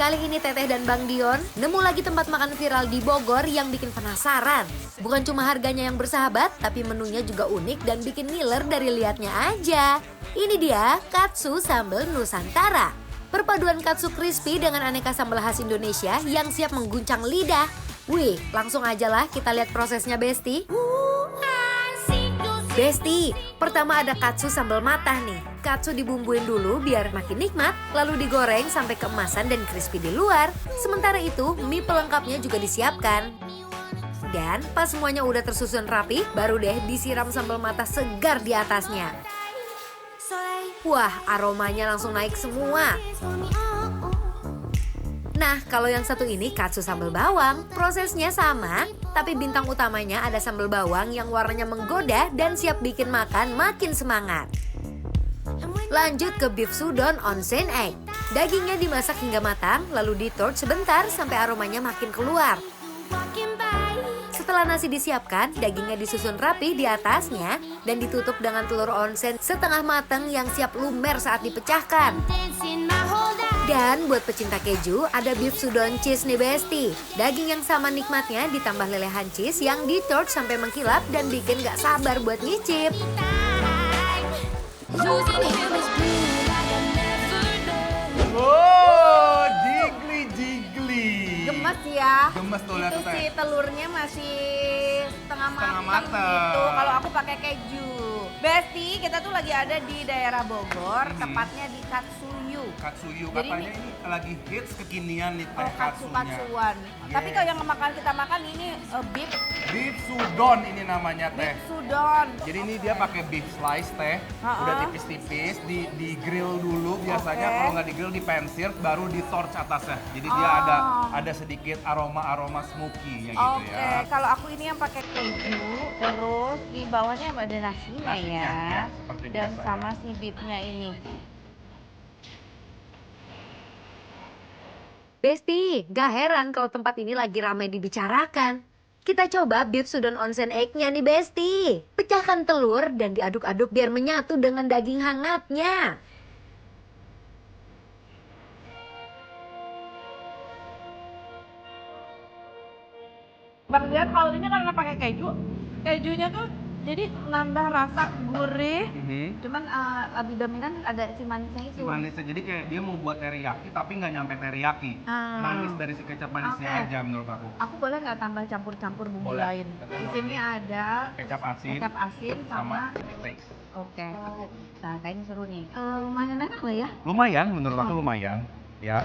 Kali ini Teteh dan Bang Dion nemu lagi tempat makan viral di Bogor yang bikin penasaran. Bukan cuma harganya yang bersahabat, tapi menunya juga unik dan bikin ngiler dari liatnya aja. Ini dia katsu sambal Nusantara. Perpaduan katsu crispy dengan aneka sambal khas Indonesia yang siap mengguncang lidah. Wih, langsung aja lah kita lihat prosesnya, Besti. Besti, pertama ada katsu sambal matah nih. Katsu dibumbuin dulu biar makin nikmat, lalu digoreng sampai keemasan dan crispy di luar. Sementara itu, mie pelengkapnya juga disiapkan. Dan pas semuanya udah tersusun rapi, baru deh disiram sambal matah segar di atasnya. Wah, aromanya langsung naik semua. Nah, kalau yang satu ini katsu sambal bawang, prosesnya sama, tapi bintang utamanya ada sambal bawang yang warnanya menggoda dan siap bikin makan makin semangat. Lanjut ke beef sudon onsen egg. Dagingnya dimasak hingga matang, lalu di-torch sebentar sampai aromanya makin keluar. Setelah nasi disiapkan, dagingnya disusun rapi di atasnya dan ditutup dengan telur onsen setengah matang yang siap lumer saat dipecahkan. Dan buat pecinta keju, ada beef sudon cheese nih Besti. Daging yang sama nikmatnya ditambah lelehan cheese yang di-torch sampai mengkilap dan bikin gak sabar buat nyicip. Oh, jiggly. Gemes ya. Gemes tuh lihat Itu Teh. sih telurnya masih setengah matang mateng. gitu. Kalau aku pakai keju. Besti, kita tuh lagi ada di daerah Bogor, tepatnya di Katsuyu. Katsuyu, Jadi katanya ini lagi hits kekinian nih Teh Oh, katsu-katsuan. Yes. Tapi kalau yang kita makan ini beef Beef sudon ini namanya Teh. sudon. Jadi ini dia pakai beef slice Teh, udah tipis-tipis, di grill dulu biasanya. Oke. Kalau nggak di grill dipensir, baru di torch atasnya. Jadi dia ada sedikit aroma smoky ya gitu Oke, ya. kalau aku ini yang pakai keju, terus di bawahnya ada nasinya Nasinya, ya, seperti dan biasa. sama si beefnya ini. Besti, gak heran kalau tempat ini lagi ramai dibicarakan. Kita coba beef sudon onsen egg-nya nih Besti. Pecahkan telur dan diaduk-aduk biar menyatu dengan daging hangatnya. Bang Dian, kalau ini karena pakai kejunya tuh jadi nambah rasa gurih. Cuman lebih dominan ada si manisnya itu. Manisnya, jadi kayak dia mau buat teriyaki tapi nggak nyampe teriyaki. Manis dari si kecap manisnya Oke. aja menurut aku. Aku boleh nggak tambah campur-campur bumbu Boleh. lain? Di sini ada Kecap asin, kecap asin sama. steak. Oke. Nah, kayaknya seru nih. Lumayan enak lah ya. Lumayan, menurut aku lumayan. Ya.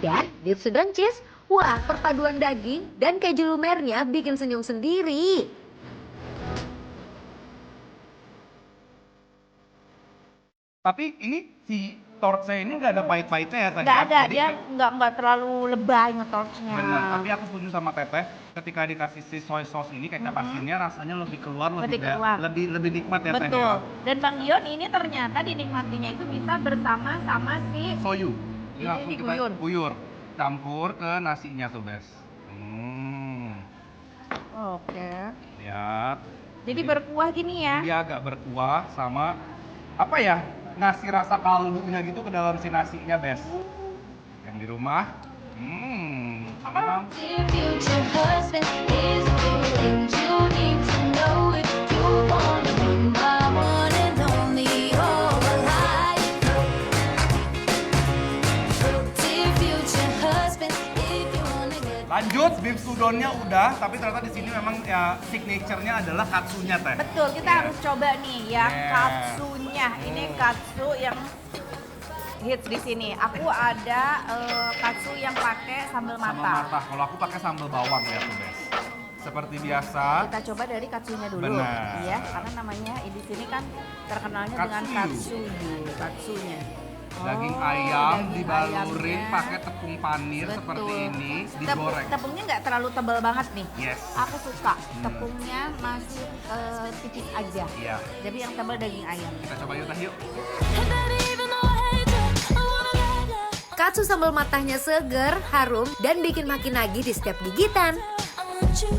Dan beef sudon cheese, wah perpaduan daging dan keju lumernya bikin senyum sendiri. Tapi ini si torchnya ini nggak ada pahit-pahitnya ya tadi? Nggak ada, Jadi dia nggak terlalu lebay ngetorchnya. benar. Tapi aku setuju sama Teteh, ketika dikasih si soy sauce ini kecap asinnya rasanya lebih keluar, Lebih keluar. lebih nikmat ya Teh. Betul. ya? Dan Bang Dion ini ternyata dinikmatinya itu bisa bersama sama si Soyu. Ini langsung kita diguyur. guyur. Campur ke nasinya tuh, Bes. Oke. Lihat. Jadi berkuah gini ya. Dia agak berkuah sama apa ya? Ngasih rasa kaldunya gitu ke dalam si nasinya, Bes. Yang di rumah, memang Dear future husband, here's a few things you need to know if you wanna be my one and only all my life. Dear future husband, if you wanna get lanjut beef sudonnya udah, tapi ternyata di sini memang ya signature-nya adalah katsunya Teh. Betul, kita Iya. harus coba nih yang Yeah. katsunya. Ini katsu yang hits di sini. Aku ada katsu yang pakai sambal Sama mata. mata. Kalau aku pakai sambal bawang ya tuh, Bes. Seperti biasa. Kita coba dari katsunya dulu. Benar. Iya, karena namanya di sini kan terkenalnya dengan katsunya. Daging Oh, ayam daging dibalurin ayamnya. pakai tepung panir Betul. seperti ini, digoreng. Tepungnya nggak terlalu tebal banget nih. Yes. Aku suka tepungnya masih tipis aja. Iya. Jadi yang tebal daging ayam. Kita coba yuk Teh, yuk. and baby, even though I hate you, I wanna let you. Katsu sambal matahnya seger, harum, dan bikin makin nagih di setiap gigitan. I want you.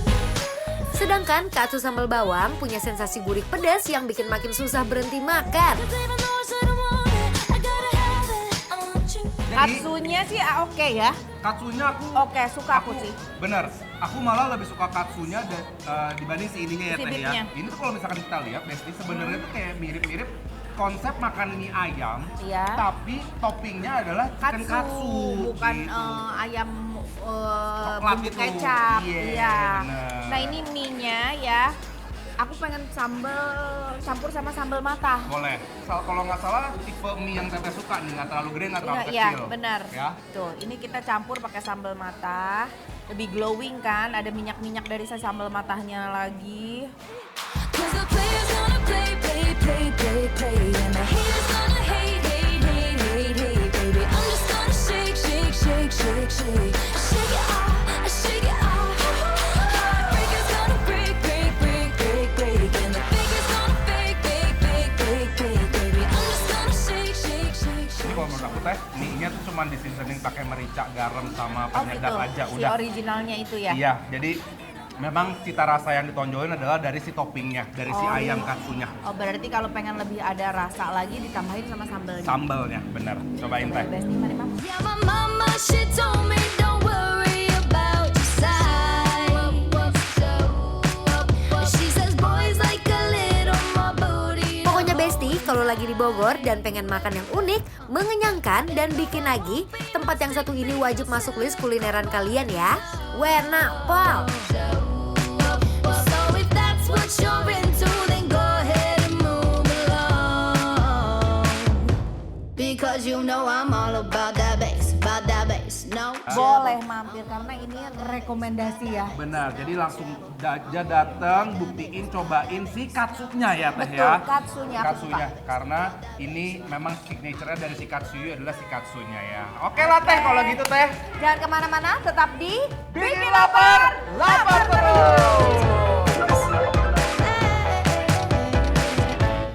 Sedangkan katsu sambal bawang punya sensasi gurih pedas yang bikin makin susah berhenti makan. Even though I said I want it, I gotta have it. I want you. Katsunya sih oke ya. katsunya aku Oke, suka aku sih. Bener, aku malah lebih suka katsunya dibanding si ininya ya Si Teh ya. beefnya. Ini tuh kalau misalkan kita lihat, Besti, sebenarnya tuh kayak mirip-mirip konsep makan mie ayam, Iya. tapi toppingnya adalah chicken katsu, bukan gitu. ayam Coklat bumbu itu. kecap. Iya, bener. Nah ini mie-nya ya. Aku pengen campur sama sambal matah. Boleh. Kalau nggak salah tipe mie yang Teteh suka nih, nggak terlalu gede, nggak terlalu Iya, kecil. benar. Ya. Tuh, ini kita campur pakai sambal matah. Lebih glowing kan, ada minyak-minyak dari sambal matahnya lagi. Cause the players gonna play, play, play, play, play. And the haters gonna hate, hate, hate, hate, hate, baby. I'm just gonna shake, shake, shake, shake, shake. Shake it off, shake it off. Heartbreakers gonna break, break, break, break, break. And the fakers gonna fake, fake, fake, fake, fake, baby. I'm just gonna shake, shake, shake, Ini shake. kalau menurut aku Teh, mie-nya tuh cuma di seasoning pakai merica, garam sama Oh penyedap gitu, aja si udah. originalnya itu ya? Iya, jadi memang cita rasa yang ditonjolin adalah dari si toppingnya, dari si Oh. ayam katsunya. Oh berarti kalau pengen lebih ada rasa lagi ditambahin sama sambalnya. Sambalnya, bener. Cobain Teh. Besti, mari Mam. Yeah, my mama, she told me don't worry about your size. She says boys like a little more booty. Pokoknya Besti, kalau lagi di Bogor dan pengen makan yang unik, mengenyangkan, dan bikin lagi, tempat yang satu ini wajib masuk list kulineran kalian ya. Wena Pal. So if that's what you're into, then go ahead and move along. Because you know I'm all about that bass, no. Boleh mampir karena ini rekomendasi ya. Benar, jadi langsung aja datang, buktiin, cobain si katsunya ya Teh Betul, ya. katsunya aku Katsunya, karena ini memang signature-nya dari si katsuyu adalah si katsunya ya. Oke lah Teh, kalau gitu Teh. Jangan kemana-mana, tetap di Bikin lapar, lapar terus!